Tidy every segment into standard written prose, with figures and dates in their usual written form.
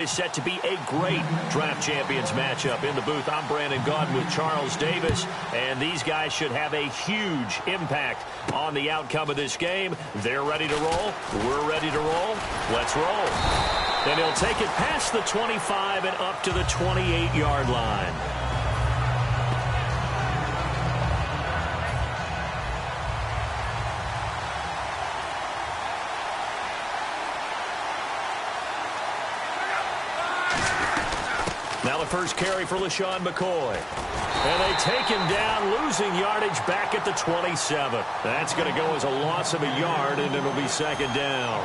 Is set to be a great draft champions matchup. In the booth, I'm Brandon Gaudin with Charles Davis, and these guys should have a huge impact on the outcome of this game. They're ready to roll. We're ready to roll. Let's roll. And he'll take it past the 25 and up to the 28-yard line. Now the first carry for LaShawn McCoy. And they take him down, losing yardage back at the 27. That's going to go as a loss of a yard, and it'll be second down.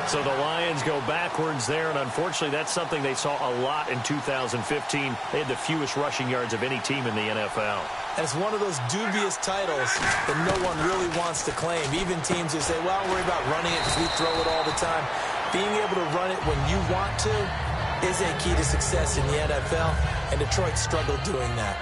So the Lions go backwards there, and unfortunately that's something they saw a lot in 2015. They had the fewest rushing yards of any team in the NFL. And it's one of those dubious titles that no one really wants to claim. Even teams who say, well, I'll worry about running it because we throw it all the time. Being able to run it when you want to is a key to success in the NFL, and Detroit struggled doing that.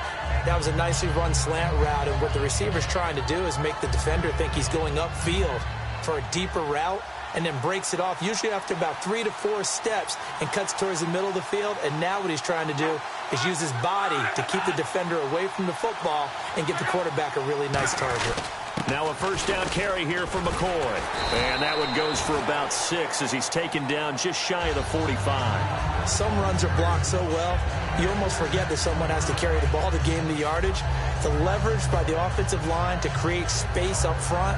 That was a nicely run slant route, and what the receiver's trying to do is make the defender think he's going upfield for a deeper route, and then breaks it off, usually after about 3 to 4 steps, and cuts towards the middle of the field. And now what he's trying to do is use his body to keep the defender away from the football and get the quarterback a really nice target. Now a first down carry here for McCoy. And that one goes for about 6 as he's taken down just shy of the 45. Some runs are blocked so well, you almost forget that someone has to carry the ball to gain the yardage. The leverage by the offensive line to create space up front,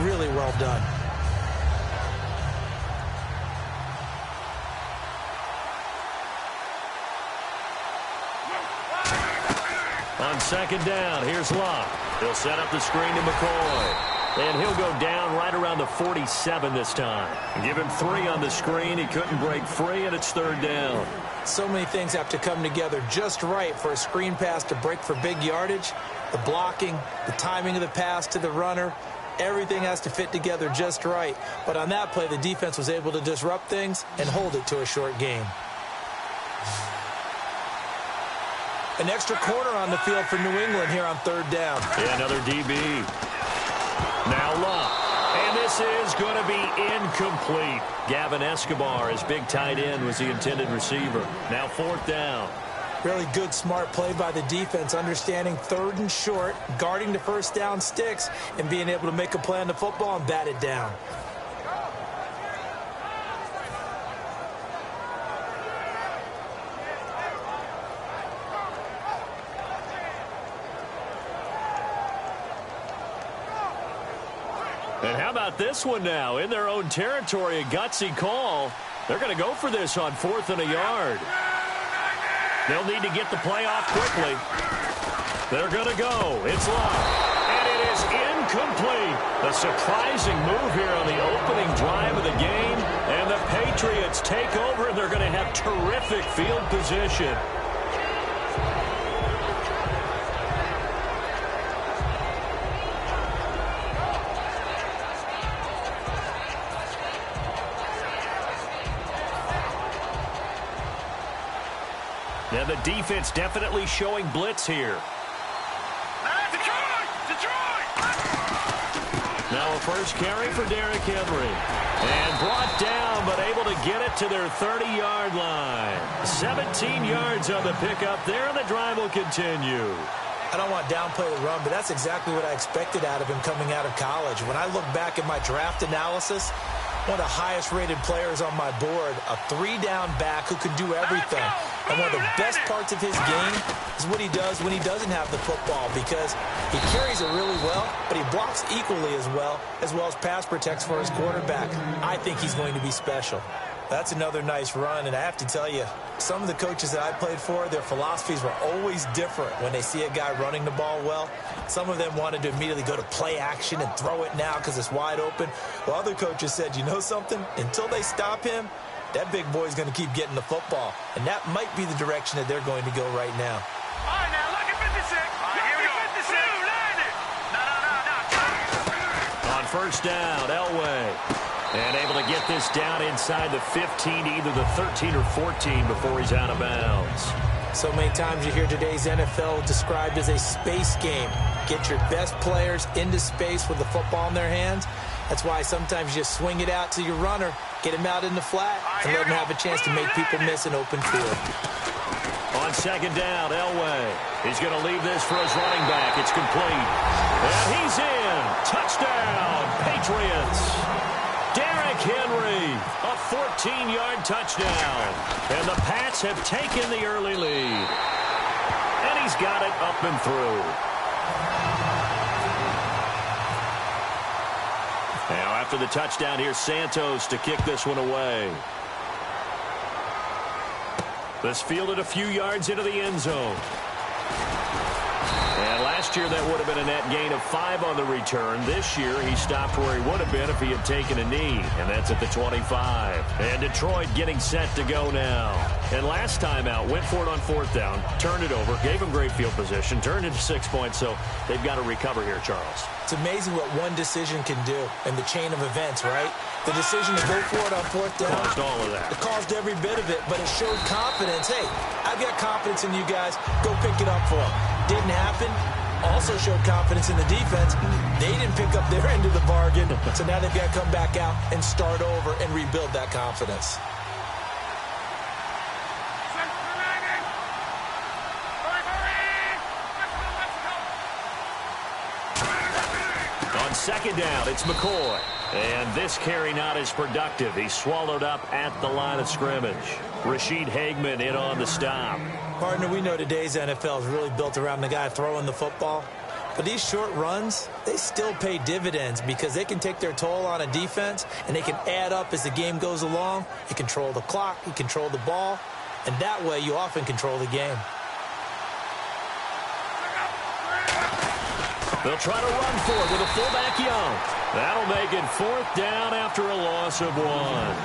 really well done. On second down, here's Locke. He'll set up the screen to McCoy. And he'll go down right around the 47 this time. Give him 3 on the screen. He couldn't break free, and it's third down. So many things have to come together just right for a screen pass to break for big yardage. The blocking, the timing of the pass to the runner, everything has to fit together just right. But on that play, the defense was able to disrupt things and hold it to a short gain. An extra corner on the field for New England here on third down. Yeah, another DB. Now Locke. And this is going to be incomplete. Gavin Escobar, his big tight end, was the intended receiver. Now fourth down. Really good, smart play by the defense, understanding third and short, guarding the first down sticks, and being able to make a play on the football and bat it down. And how about this one now? In their own territory, a gutsy call. They're going to go for this on 4th and a yard. They'll need to get the play off quickly. They're going to go. It's Locke. And it is incomplete. A surprising move here on the opening drive of the game. And the Patriots take over, and they're going to have terrific field position. Now the defense definitely showing blitz here. Detroit! Now a first carry for Derrick Henry. And brought down, but able to get it to their 30-yard line. 17 yards on the pickup there, and the drive will continue. I don't want to downplay the run, but that's exactly what I expected out of him coming out of college. When I look back at my draft analysis, one of the highest-rated players on my board, a 3-down back who can do everything. And one of the best parts of his game is what he does when he doesn't have the football, because he carries it really well, but he blocks equally as well as pass protects for his quarterback. I think he's going to be special. That's another nice run, and I have to tell you, some of the coaches that I played for, their philosophies were always different when they see a guy running the ball well. Some of them wanted to immediately go to play action and throw it now because it's wide open. While other coaches said, you know something? Until they stop him, that big boy's going to keep getting the football. And that might be the direction that they're going to go right now. All right, now, look at 56. All right, here we go. 56. Land it. No. On first down, Elway. And able to get this down inside the 15, either the 13 or 14 before he's out of bounds. So many times you hear today's NFL described as a space game. Get your best players into space with the football in their hands, That's why sometimes you just swing it out to your runner, get him out in the flat, and let him have a chance to make people miss an open field. On second down, Elway. He's going to leave this for his running back. It's complete. And he's in. Touchdown, Patriots. Derrick Henry, a 14-yard touchdown. And the Pats have taken the early lead. And he's got it up and through. Now after the touchdown, here's Santos to kick this one away. This fielded a few yards into the end zone. And last year that would have been a net gain of 5 on the return. This year he stopped where he would have been if he had taken a knee. And that's at the 25. And Detroit getting set to go now. And last time out, went for it on fourth down, turned it over, gave him great field position, turned into 6 points. So they've got to recover here, Charles. It's amazing what one decision can do in the chain of events, right? The decision to go for it on fourth down. Caused all of that. It caused every bit of it, but it showed confidence. Hey, I've got confidence in you guys. Go pick it up for them. Didn't happen. Also showed confidence in the defense. They didn't pick up their end of the bargain, so now they've got to come back out and start over and rebuild that confidence. On second down, it's McCoy. And this carry not as productive. He's swallowed up at the line of scrimmage. Rashid Hageman in on the stop. Partner, we know today's NFL is really built around the guy throwing the football. But these short runs, they still pay dividends because they can take their toll on a defense and they can add up as the game goes along. You control the clock, you control the ball, and that way you often control the game. They'll try to run for it with a fullback Young. That'll make it fourth down after a loss of 1.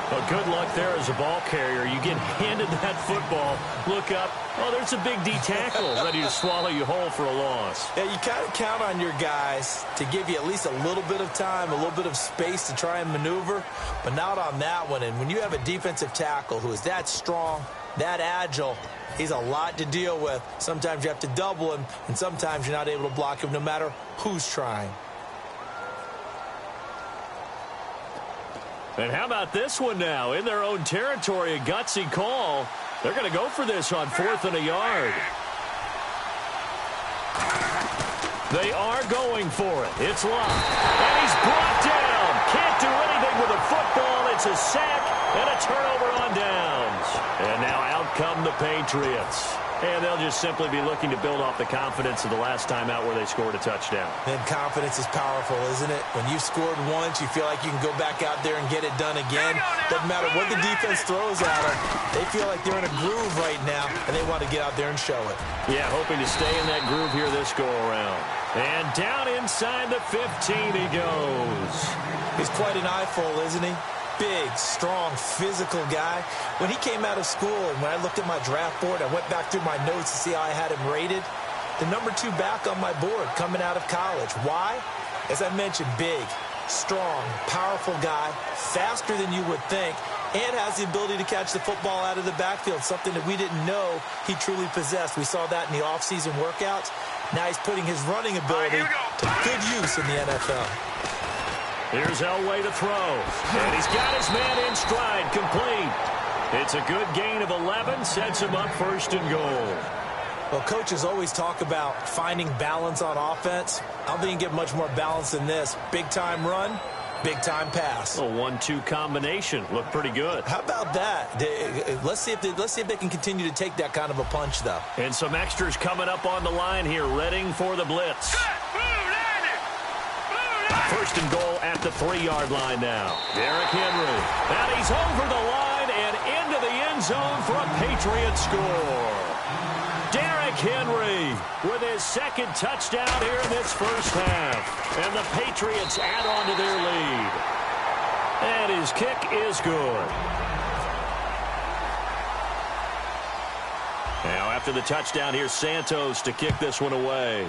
But good luck there as a ball carrier. You get handed that football, look up, oh, there's a big D tackle ready to swallow you whole for a loss. Yeah, you kind of count on your guys to give you at least a little bit of time, a little bit of space to try and maneuver, but not on that one. And when you have a defensive tackle who is that strong, that agile, he's a lot to deal with. Sometimes you have to double him, and sometimes you're not able to block him no matter who's trying. And how about this one now? In their own territory, a gutsy call. They're going to go for this on 4th and a yard. They are going for it. It's locked. And he's brought down. Can't do anything with a football. It's a sack and a turnover on downs. And now out come the Patriots. And they'll just simply be looking to build off the confidence of the last time out where they scored a touchdown. And confidence is powerful, isn't it? When you've scored once, you feel like you can go back out there and get it done again. Doesn't matter what the defense throws at them. They feel like they're in a groove right now, and they want to get out there and show it. Yeah, hoping to stay in that groove here this go-around. And down inside the 15 he goes. He's quite an eyeful, isn't he? Big, strong, physical guy. When he came out of school and when I looked at my draft board, I went back through my notes to see how I had him rated. The number 2 back on my board coming out of college. Why? As I mentioned, big, strong, powerful guy, faster than you would think, and has the ability to catch the football out of the backfield, something that we didn't know he truly possessed. We saw that in the offseason workouts. Now he's putting his running ability to good use in the NFL. Here's Elway to throw. And he's got his man in stride, complete. It's a good gain of 11, sets him up 1st and goal. Well, coaches always talk about finding balance on offense. I don't think you can get much more balance than this. Big-time run, big-time pass. A 1-2 combination. Looked pretty good. How about that? Let's see if they can continue to take that kind of a punch, though. And some extras coming up on the line here, readying for the blitz. 1st and goal at the 3-yard line now. Derrick Henry. And he's over the line and into the end zone for a Patriot score. Derrick Henry with his 2nd touchdown here in this first half. And the Patriots add on to their lead. And his kick is good. Now after the touchdown, here's Santos to kick this one away.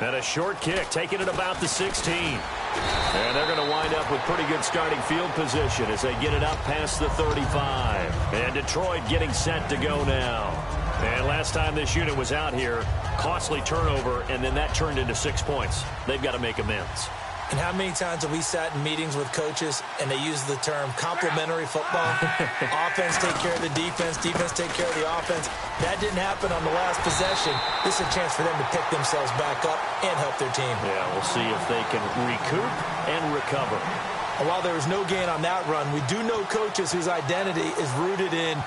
And a short kick, taking it about the 16. And they're going to wind up with pretty good starting field position as they get it up past the 35. And Detroit getting set to go now. And last time this unit was out here, costly turnover, and then that turned into 6 points. They've got to make amends. And how many times have we sat in meetings with coaches and they use the term complementary football? Offense take care of the defense, defense take care of the offense. That didn't happen on the last possession. This is a chance for them to pick themselves back up and help their team. Yeah, we'll see if they can recoup and recover. And while there was no gain on that run, we do know coaches whose identity is rooted in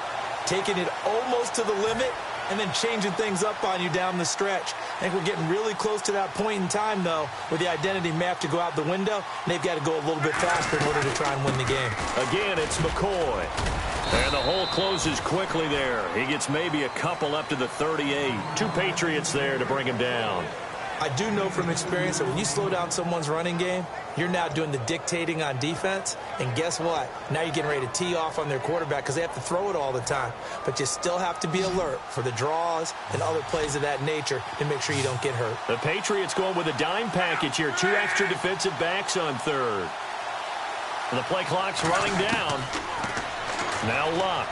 taking it almost to the limit and then changing things up on you down the stretch. I think we're getting really close to that point in time, though, where the identity may have to go out the window, and they've got to go a little bit faster in order to try and win the game. Again, it's McCoy. And the hole closes quickly there. He gets maybe a couple up to the 38. 2 Patriots there to bring him down. I do know from experience that when you slow down someone's running game, you're now doing the dictating on defense. And guess what? Now you're getting ready to tee off on their quarterback because they have to throw it all the time. But you still have to be alert for the draws and other plays of that nature to make sure you don't get hurt. The Patriots going with a dime package here. 2 extra defensive backs on third. The play clock's running down. Now Luck.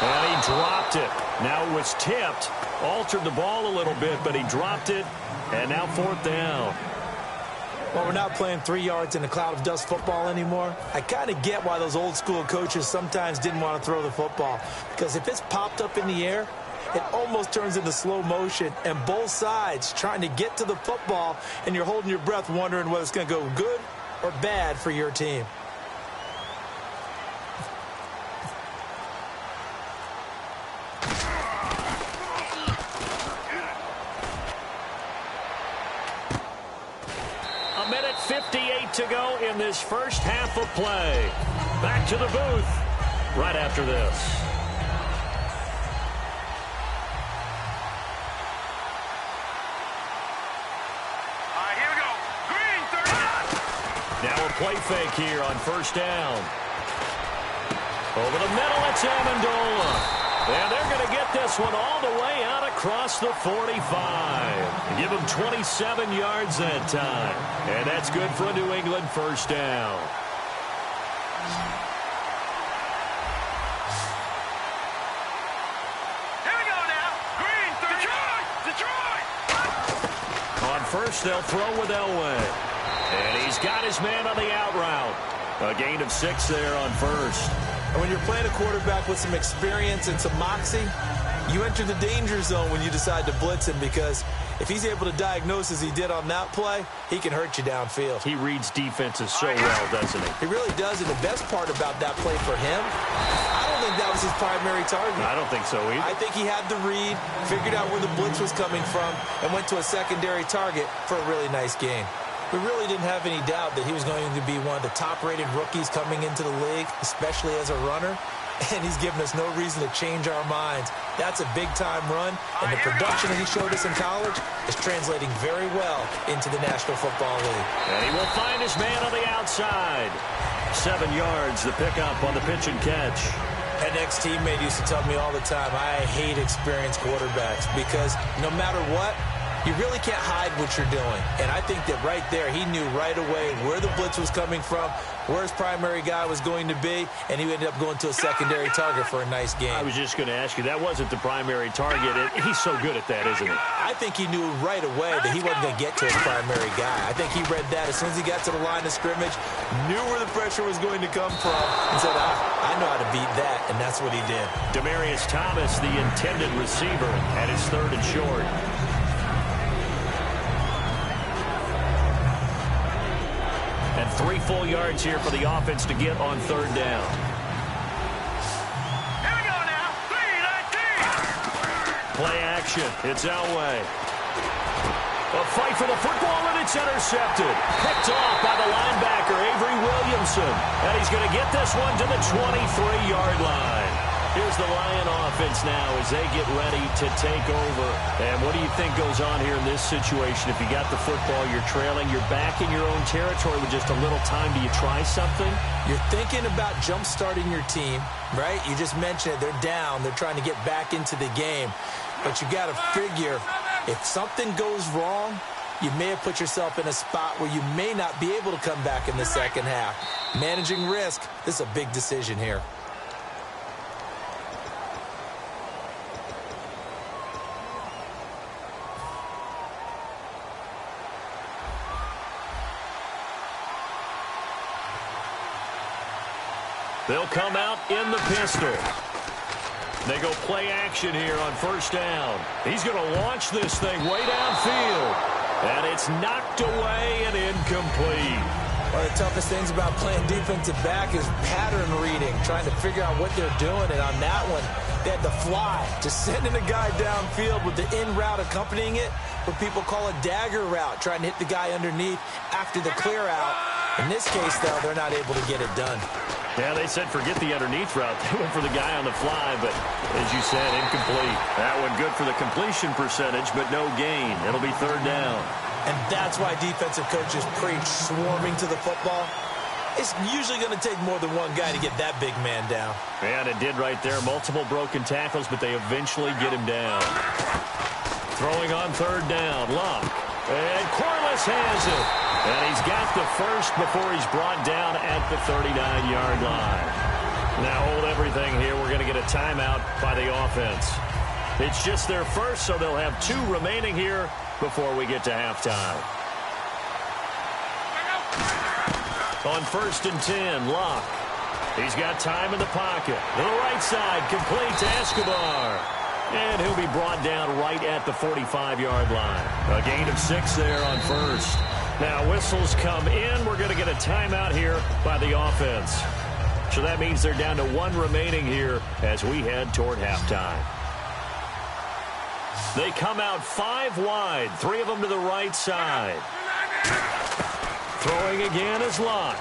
And he dropped it. Now it was tipped. Altered the ball a little bit, but he dropped it. And now 4th down. Well, we're not playing 3 yards in a cloud of dust football anymore. I kind of get why those old school coaches sometimes didn't want to throw the football. Because if it's popped up in the air, it almost turns into slow motion. And both sides trying to get to the football, and you're holding your breath wondering whether it's going to go good or bad for your team. A minute 58 to go in this first half of play. Back to the booth right after this. All right, here we go. Green, 30. Now a play fake here on first down. Over the middle, it's Amendola. And they're going to get this one all the way out across the 45. Give them 27 yards that time. And that's good for a New England first down. Here we go now. Green, 30. Detroit. On first, they'll throw with Elway. And he's got his man on the out route. A gain of 6 there on first. And when you're playing a quarterback with some experience and some moxie, you enter the danger zone when you decide to blitz him, because if he's able to diagnose as he did on that play, he can hurt you downfield. He reads defenses so well, doesn't he? He really does, and the best part about that play for him, I don't think that was his primary target. I don't think so either. I think he had the read, figured out where the blitz was coming from, and went to a secondary target for a really nice gain. We really didn't have any doubt that he was going to be one of the top-rated rookies coming into the league, especially as a runner. And he's given us no reason to change our minds. That's a big-time run, and the production that he showed us in college is translating very well into the National Football League. And he will find his man on the outside. 7 yards, the pickup on the pitch and catch. An ex-teammate used to tell me all the time, I hate experienced quarterbacks because no matter what, you really can't hide what you're doing. And I think that right there, he knew right away where the blitz was coming from, where his primary guy was going to be, and he ended up going to a secondary target for a nice game. I was just going to ask you, that wasn't the primary target. He's so good at that, isn't he? I think he knew right away that he wasn't going to get to his primary guy. I think he read that as soon as he got to the line of scrimmage, knew where the pressure was going to come from, and said, I know how to beat that, and that's what he did. Demaryius Thomas, the intended receiver, at his 3rd and short. And 3 full yards here for the offense to get on 3rd down. Here we go now. 3-19. Play action. It's Elway. A fight for the football, and it's intercepted. Picked off by the linebacker, Avery Williamson. And he's going to get this one to the 23-yard line. Here's the Lion offense now as they get ready to take over. And what do you think goes on here in this situation? If you got the football, you're trailing, you're back in your own territory with just a little time. Do you try something? You're thinking about jump-starting your team, right? You just mentioned it. They're down. They're trying to get back into the game. But you got to figure, if something goes wrong, you may have put yourself in a spot where you may not be able to come back in the second half. Managing risk, this is a big decision here. They'll come out in the pistol. They go play action here on first down. He's going to launch this thing way downfield. And it's knocked away and incomplete. One of the toughest things about playing defensive back is pattern reading, trying to figure out what they're doing. And on that one, they had the fly, just sending a guy downfield with the in route accompanying it, what people call a dagger route, trying to hit the guy underneath after the clear out. In this case, though, they're not able to get it done. Yeah, they said forget the underneath route. They went for the guy on the fly, but as you said, incomplete. That one good for the completion percentage, but no gain. It'll be third down. And that's why defensive coaches preach swarming to the football. It's usually going to take more than one guy to get that big man down. And it did right there. Multiple broken tackles, but they eventually get him down. Throwing on third down, Luck. And Corliss has it. And he's got the first before he's brought down at the 39-yard line. Now hold everything here. We're going to get a timeout by the offense. It's just their first, so they'll have 2 remaining here before we get to halftime. On first and 10, Luck. He's got time in the pocket. To the right side, complete to Escobar. And he'll be brought down right at the 45-yard line. A gain of 6 there on first. Now whistles come in. We're going to get a timeout here by the offense. So that means they're down to 1 remaining here as we head toward halftime. They come out 5 wide, 3 of them to the right side. Throwing again is Locke.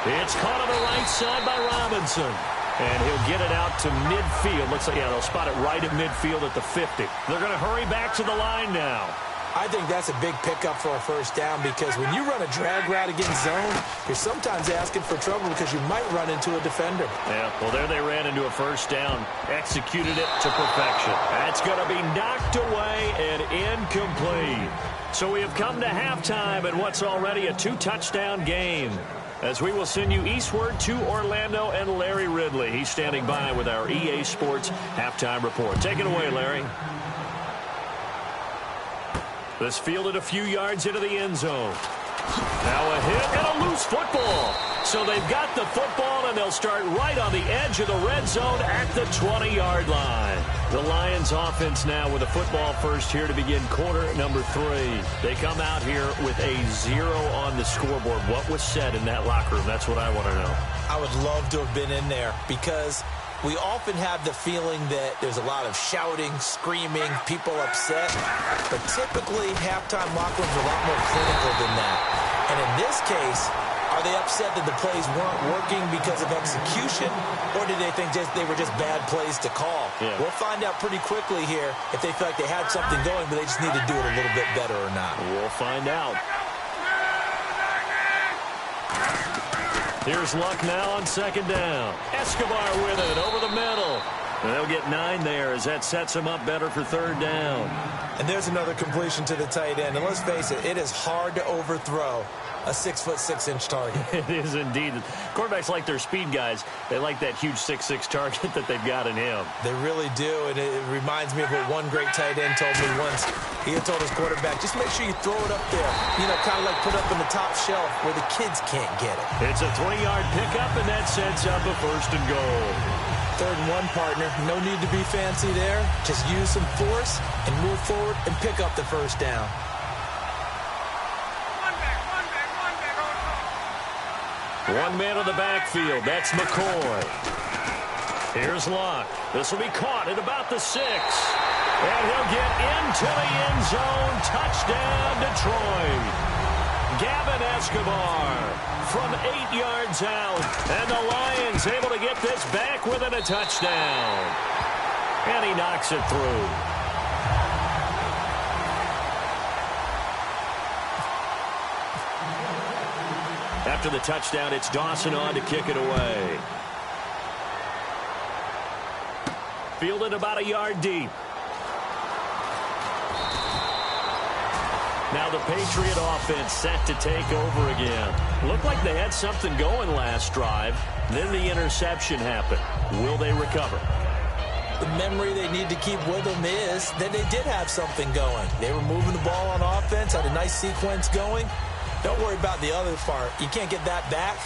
It's caught on the right side by Robinson. And he'll get it out to midfield. Looks like, yeah, they'll spot it right at midfield at the 50. They're going to hurry back to the line now. I think that's a big pickup for a first down because when you run a drag route against zone, you're sometimes asking for trouble because you might run into a defender. Yeah, well, there they ran into a first down, executed it to perfection. That's going to be knocked away and incomplete. So we have come to halftime in what's already a 2-touchdown game. As we will send you eastward to Orlando and Larry Ridley. He's standing by with our EA Sports halftime report. Take it away, Larry. This fielded a few yards into the end zone. Now a hit and a loose football. So they've got the football, and they'll start right on the edge of the red zone at the 20-yard line. The Lions offense now with a football first here to begin quarter number 3. They come out here with a 0 on the scoreboard. What was said in that locker room? That's what I want to know. I would love to have been in there because we often have the feeling that there's a lot of shouting, screaming, people upset. But typically, halftime locker rooms are a lot more clinical than that. And in this case, are they upset that the plays weren't working because of execution, or did they think they were just bad plays to call? Yeah. We'll find out pretty quickly here if they feel like they had something going, but they just need to do it a little bit better or not. We'll find out. Here's Luck now on second down. Escobar with it over the middle. And they'll get 9 there as that sets them up better for third down. And there's another completion to the tight end. And let's face it, it is hard to overthrow a 6'6" target. It is indeed. Quarterbacks like their speed guys. They like that huge 6'6" target that they've got in him. They really do, and it reminds me of what one great tight end told me once. He had told his quarterback, just make sure you throw it up there. You know, kind of like put up in the top shelf where the kids can't get it. It's a 3-yard pickup, and that sets up a first and goal. 3rd and 1, partner. No need to be fancy there. Just use some force and move forward and pick up the first down. One man in the backfield. That's McCoy. Here's Locke. This will be caught at about the 6. And he'll get into the end zone. Touchdown, Detroit. Gavin Escobar from 8 yards out. And the Lions able to get this back within a touchdown. And he knocks it through. After the touchdown, it's Dawson on to kick it away. Fielded about a yard deep. Now the Patriot offense set to take over again. Looked like they had something going last drive. Then the interception happened. Will they recover? The memory they need to keep with them is that they did have something going. They were moving the ball on offense, had a nice sequence going. Don't worry about the other part. You can't get that back.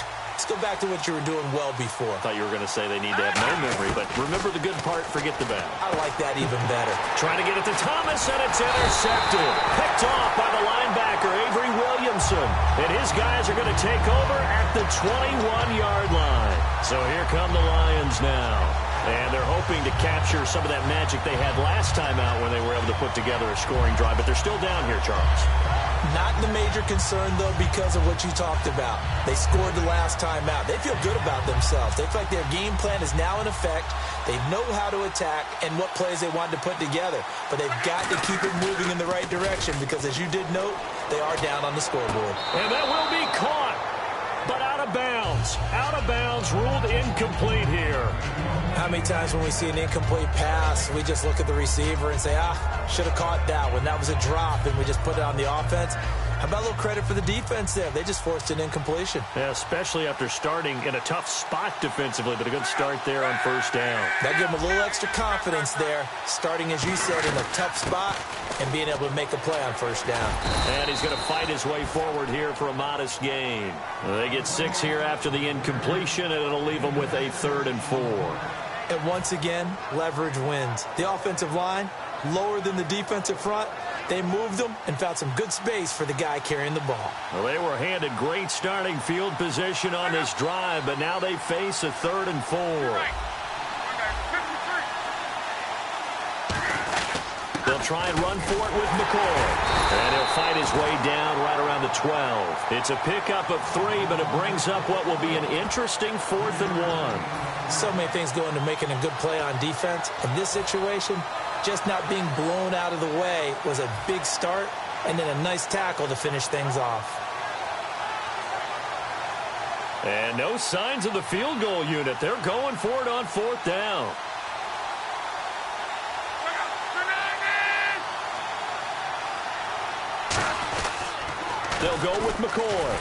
Let's go back to what you were doing well before. I thought you were going to say they need to have no memory, but remember the good part, forget the bad. I like that even better. Trying to get it to Thomas, and it's intercepted. Picked off by the linebacker, Avery Williamson. And his guys are going to take over at the 21-yard line. So here come the Lions now. And they're hoping to capture some of that magic they had last time out when they were able to put together a scoring drive. But they're still down here, Charles. Not the major concern, though, because of what you talked about. They scored the last time out. They feel good about themselves. They feel like their game plan is now in effect. They know how to attack and what plays they want to put together. But they've got to keep it moving in the right direction because, as you did note, they are down on the scoreboard. And that will be caught, but out of bounds. Out of bounds, ruled incomplete here. How many times when we see an incomplete pass, we just look at the receiver and say, should have caught that one. That was a drop, and we just put it on the offense. How about a little credit for the defense there? They just forced an incompletion. Yeah, especially after starting in a tough spot defensively, but a good start there on first down. That gave them a little extra confidence there, starting, as you said, in a tough spot and being able to make a play on first down. And he's going to fight his way forward here for a modest gain. They get 6 here after the incompletion, and it'll leave them with a 3rd and 4. And once again, leverage wins. The offensive line, lower than the defensive front. They moved them and found some good space for the guy carrying the ball. Well, they were handed great starting field position on this drive, but now they face a 3rd and 4. They'll try and run for it with McCoy. And he'll fight his way down right around the 12. It's a pickup of 3, but it brings up what will be an interesting 4th and 1. So many things go into making a good play on defense. In this situation, just not being blown out of the way was a big start, and then a nice tackle to finish things off. And no signs of the field goal unit. They're going for it on 4th down. They'll go with McCoy.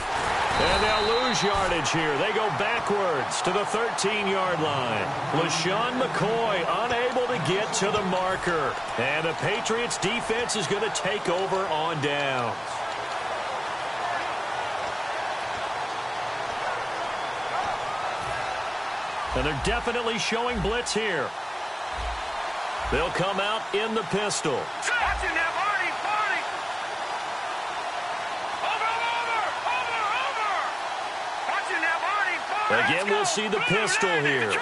And they'll lose yardage here. They go backwards to the 13-yard line. LaShawn McCoy unable to get to the marker. And the Patriots defense is going to take over on downs. And they're definitely showing blitz here. They'll come out in the pistol. Again, we'll see the pistol here. Detroit!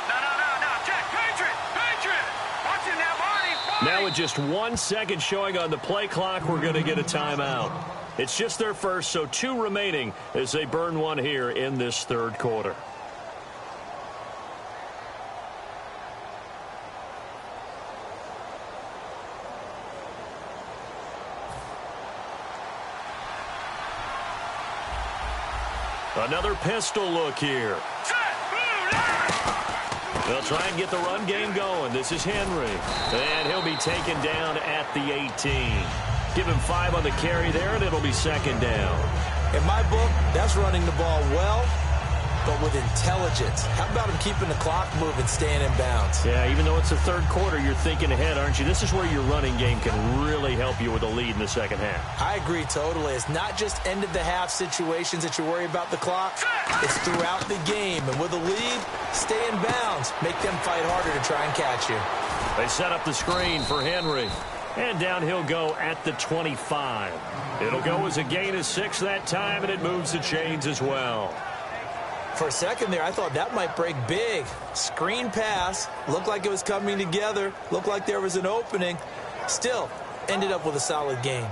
No, Jack, Patriot! Watching that body. Now with just 1 second showing on the play clock, we're going to get a timeout. It's just their first, so 2 remaining as they burn one here in this 3rd quarter. Another pistol look here. They'll try and get the run game going. This is Henry. And he'll be taken down at the 18. Give him 5 on the carry there, and it'll be 2nd down. In my book, that's running the ball well, but with intelligence. How about him keeping the clock moving, staying in bounds? Yeah, even though it's the 3rd quarter, you're thinking ahead, aren't you? This is where your running game can really help you with a lead in the 2nd half. I agree totally. It's not just end-of-the-half situations that you worry about the clock. It's throughout the game. And with a lead, stay in bounds. Make them fight harder to try and catch you. They set up the screen for Henry. And down he'll go at the 25. It'll go as a gain of 6 that time, and it moves the chains as well. For a second there, I thought that might break big. Screen pass. Looked like it was coming together. Looked like there was an opening. Still, ended up with a solid gain.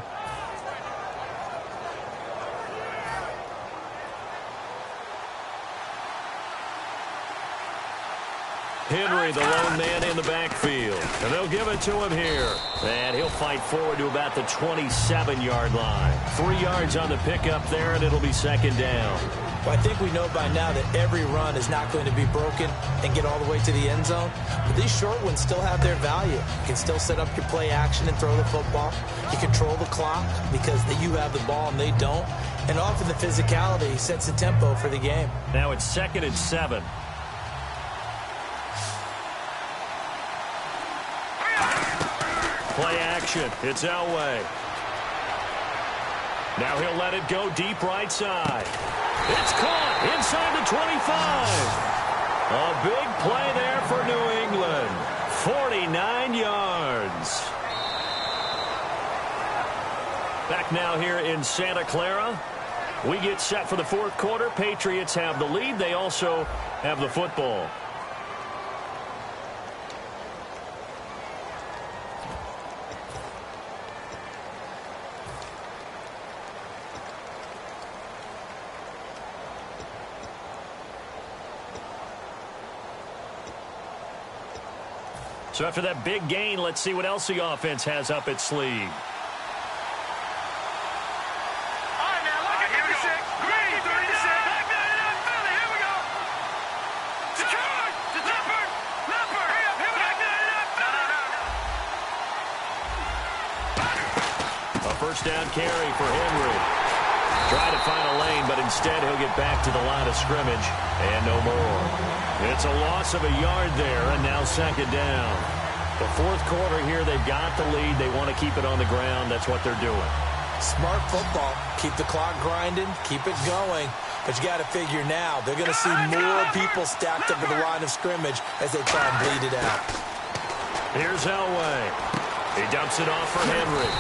Henry, the lone man in the backfield. And they'll give it to him here. And he'll fight forward to about the 27-yard line. 3 yards on the pickup there, and it'll be 2nd down. Well, I think we know by now that every run is not going to be broken and get all the way to the end zone. But these short ones still have their value. You can still set up your play action and throw the football. You control the clock because you have the ball and they don't. And often the physicality sets the tempo for the game. Now it's 2nd and 7. Play action. It's Elway. Now he'll let it go deep right side. It's caught inside the 25. A big play there for New England. 49 yards. Back now here in Santa Clara. We get set for the fourth quarter. Patriots have the lead. They also have the football. So after that big gain, let's see what else the offense has up its sleeve. First down carry for Henry. Try to find a lane, but instead he'll get back to the line of scrimmage and no more. It's a loss of a yard there, and now second down. The fourth quarter here, they've got the lead. They want to keep it on the ground. That's what they're doing. Smart football. Keep the clock grinding. Keep it going. But you got to figure now, they're going to see more people stacked up at the line of scrimmage as they try and bleed it out. Here's Elway. He dumps it off for Henry.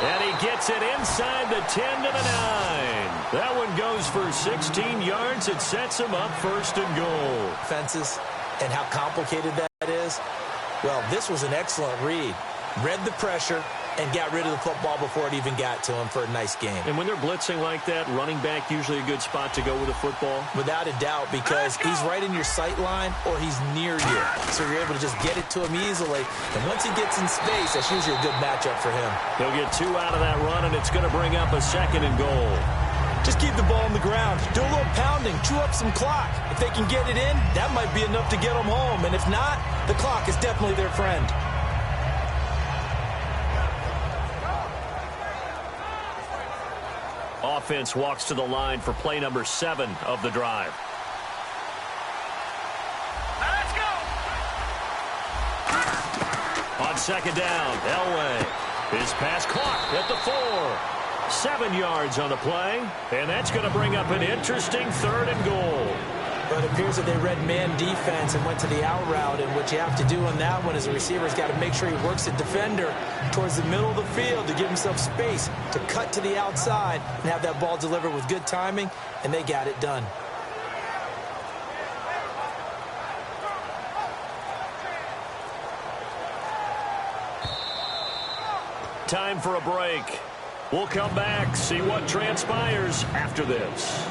And he gets it inside the 10 to the 9. That one goes for 16 yards. It sets him up first and goal. Fences and how complicated that is. Well, this was an excellent read. Read the pressure and got rid of the football before it even got to him for a nice game. And when they're blitzing like that, running back usually a good spot to go with a football? Without a doubt, because he's right in your sight line or he's near you. So you're able to just get it to him easily. And once he gets in space, that's usually a good matchup for him. He'll get 2 out of that run, and it's going to bring up a second and goal. Just keep the ball on the ground. Do a little pounding. Chew up some clock. If they can get it in, that might be enough to get them home. And if not, the clock is definitely their friend. Offense walks to the line for play number 7 of the drive. Let's go. On second down, Elway. His pass caught at the 4. 7 yards on the play, and that's going to bring up an interesting third and goal. But it appears that they read man defense and went to the out route, and what you have to do on that one is the receiver's got to make sure he works the defender towards the middle of the field to give himself space to cut to the outside and have that ball delivered with good timing, and they got it done. Time for a break. We'll come back, see what transpires after this.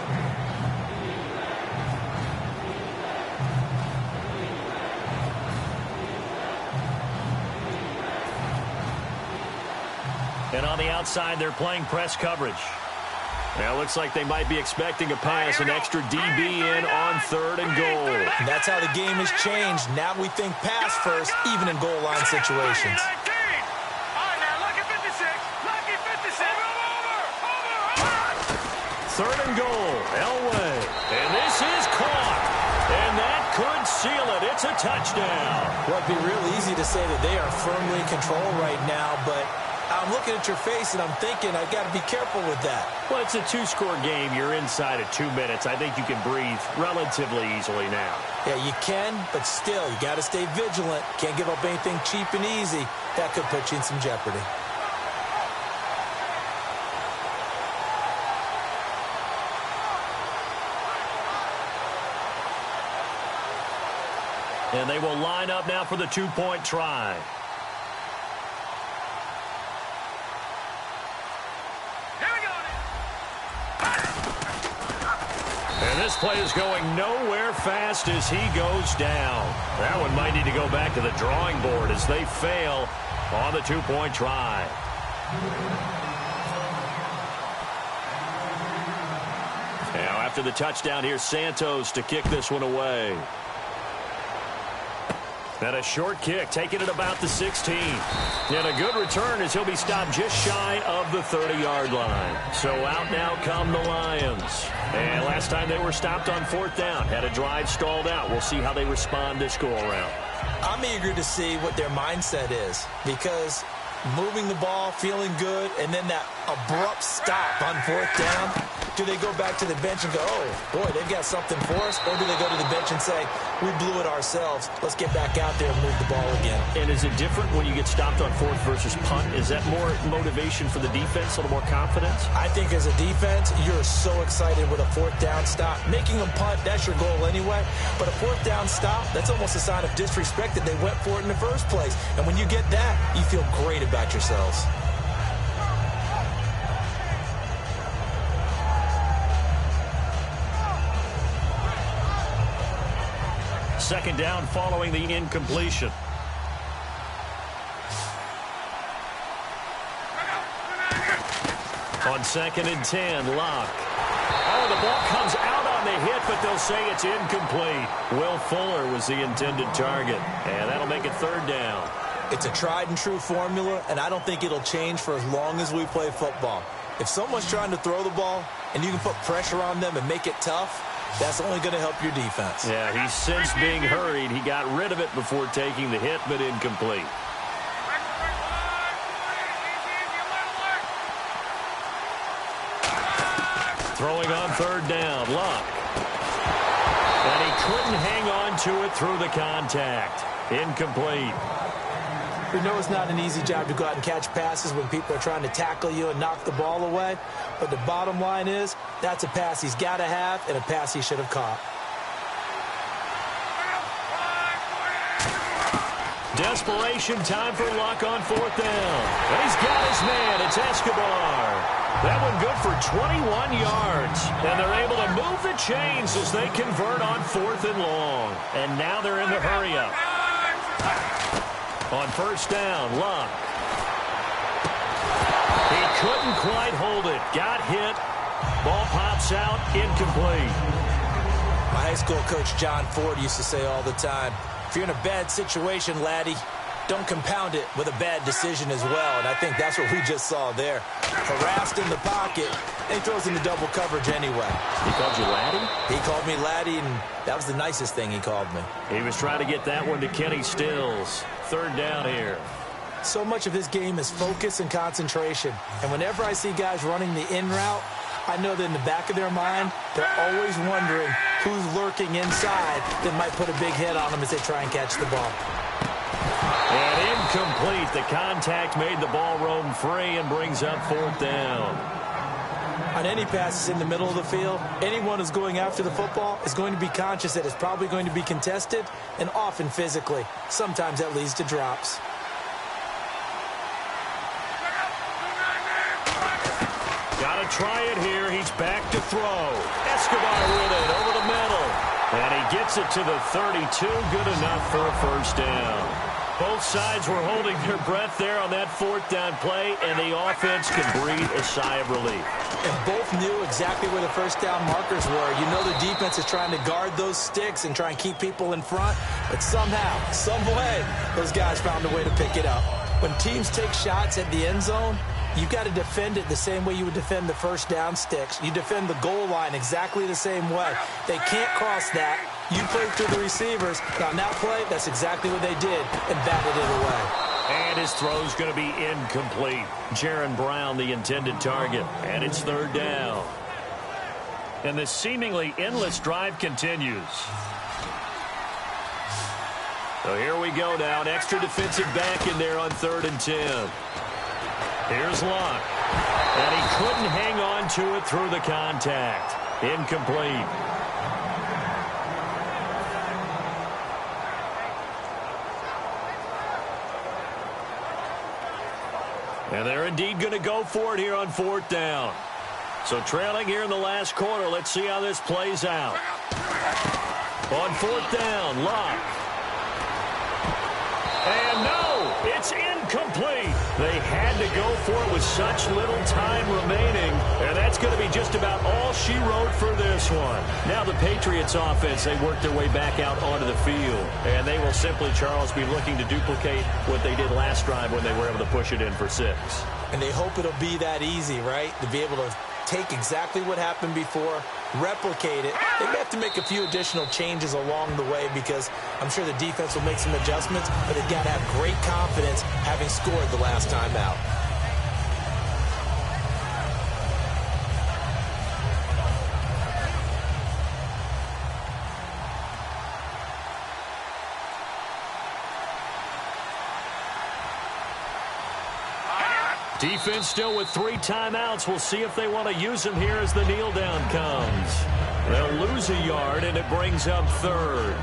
And on the outside, they're playing press coverage. Now, it looks like they might be expecting a pass, an extra DB in on third and goal. And that's how the game has changed. Now we think pass first, even in goal line situations. Third and goal, Elway. And this is caught. And that could seal it. It's a touchdown. Well, it'd be real easy to say that they are firmly in control right now, but I'm looking at your face and I'm thinking I've got to be careful with that. Well, it's a 2-score game. You're inside of 2 minutes. I think you can breathe relatively easily now. Yeah, you can, but still, you got to stay vigilant. Can't give up anything cheap and easy. That could put you in some jeopardy. And they will line up now for the 2-point try. And this play is going nowhere fast as he goes down. That one might need to go back to the drawing board as they fail on the 2-point try. Now after the touchdown, here's Santos to kick this one away. And a short kick, taking it about the 16. And a good return as he'll be stopped just shy of the 30-yard line. So out now come the Lions. And last time they were stopped on 4th down, had a drive stalled out. We'll see how they respond this go-around. I'm eager to see what their mindset is, because moving the ball, feeling good, and then that abrupt stop on fourth down. Do they go back to the bench and go, oh, boy, they've got something for us? Or do they go to the bench and say, we blew it ourselves. Let's get back out there and move the ball again. And is it different when you get stopped on fourth versus punt? Is that more motivation for the defense, a little more confidence? I think as a defense, you're so excited with a fourth down stop. Making them punt, that's your goal anyway. But a fourth down stop, that's almost a sign of disrespect that they went for it in the first place. And when you get that, you feel great about yourselves. Second down following the incompletion. On 2nd and 10, Locke. Oh, the ball comes out on the hit, but they'll say it's incomplete. Will Fuller was the intended target, and that'll make it 3rd down. It's a tried-and-true formula, and I don't think it'll change for as long as we play football. If someone's trying to throw the ball, and you can put pressure on them and make it tough, that's only going to help your defense. Yeah, he's since being hurried. He got rid of it before taking the hit, but incomplete. Throwing on 3rd down, Luck. And he couldn't hang on to it through the contact. Incomplete. We know it's not an easy job to go out and catch passes when people are trying to tackle you and knock the ball away. But the bottom line is, that's a pass he's got to have and a pass he should have caught. Desperation time for Luck on 4th down. And he's got his man. It's Escobar. That one good for 21 yards. And they're able to move the chains as they convert on 4th and long. And now they're in the hurry-up. On 1st down, Luck. He couldn't quite hold it. Got hit. Ball pops out. Incomplete. My high school coach, John Ford, used to say all the time, if you're in a bad situation, laddie, don't compound it with a bad decision as well. And I think that's what we just saw there. Harassed in the pocket, and he throws into double coverage anyway. He called you laddie? He called me laddie, and that was the nicest thing he called me. He was trying to get that one to Kenny Stills. 3rd down here. So much of this game is focus and concentration. And whenever I see guys running the in route, I know that in the back of their mind, they're always wondering who's lurking inside that might put a big hit on them as they try and catch the ball. And incomplete. The contact made the ball roam free and brings up 4th down. On any passes in the middle of the field, anyone who's going after the football is going to be conscious that it's probably going to be contested and often physically. Sometimes that leads to drops. Got to try it here. He's back to throw. Escobar with it over the middle. And he gets it to the 32. Good enough for a 1st down. Both sides were holding their breath there on that 4th down play, and the offense can breathe a sigh of relief. And both knew exactly where the 1st down markers were. You know the defense is trying to guard those sticks and try and keep people in front, but somehow, some way, those guys found a way to pick it up. When teams take shots at the end zone, you've got to defend it the same way you would defend the 1st down sticks. You defend the goal line exactly the same way. They can't cross that. You play through the receivers. On that play, that's exactly what they did, and batted it away. And his throw's going to be incomplete. Jaron Brown, the intended target. And it's 3rd down. And the seemingly endless drive continues. So here we go now. An extra defensive back in there on 3rd and 10. Here's Locke. And he couldn't hang on to it through the contact. Incomplete. And they're indeed going to go for it here on 4th down. So trailing here in the last quarter. Let's see how this plays out. On 4th down, Locke. And no, it's incomplete. They had to go for it with such little time remaining. And that's going to be just about all she wrote for this one. Now the Patriots offense, they work their way back out onto the field. And they will simply, Charles, be looking to duplicate what they did last drive when they were able to push it in for 6. And they hope it'll be that easy, right? To be able to take exactly what happened before, replicate it. They may have to make a few additional changes along the way because I'm sure the defense will make some adjustments, but they've got to have great confidence having scored the last time out. Defense still with 3 timeouts. We'll see if they want to use them here as the kneel down comes. They'll lose a yard, and it brings up 3rd.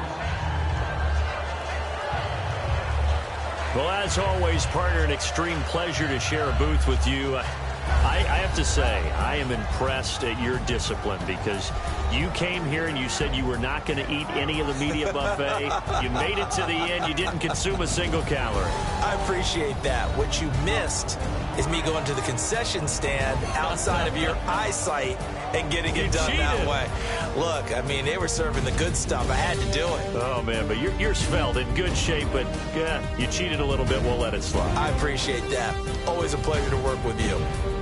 Well, as always, partner, an extreme pleasure to share a booth with you. I have to say, I am impressed at your discipline because you came here and you said you were not going to eat any of the media buffet. You made it to the end. You didn't consume a single calorie. I appreciate that. What you missed is me going to the concession stand outside of your eyesight and getting it done that way. Look, I mean, they were serving the good stuff. I had to do it. Oh, man, but you're svelte, in good shape, but you cheated a little bit. We'll let it slide. I appreciate that. Always a pleasure to work with you.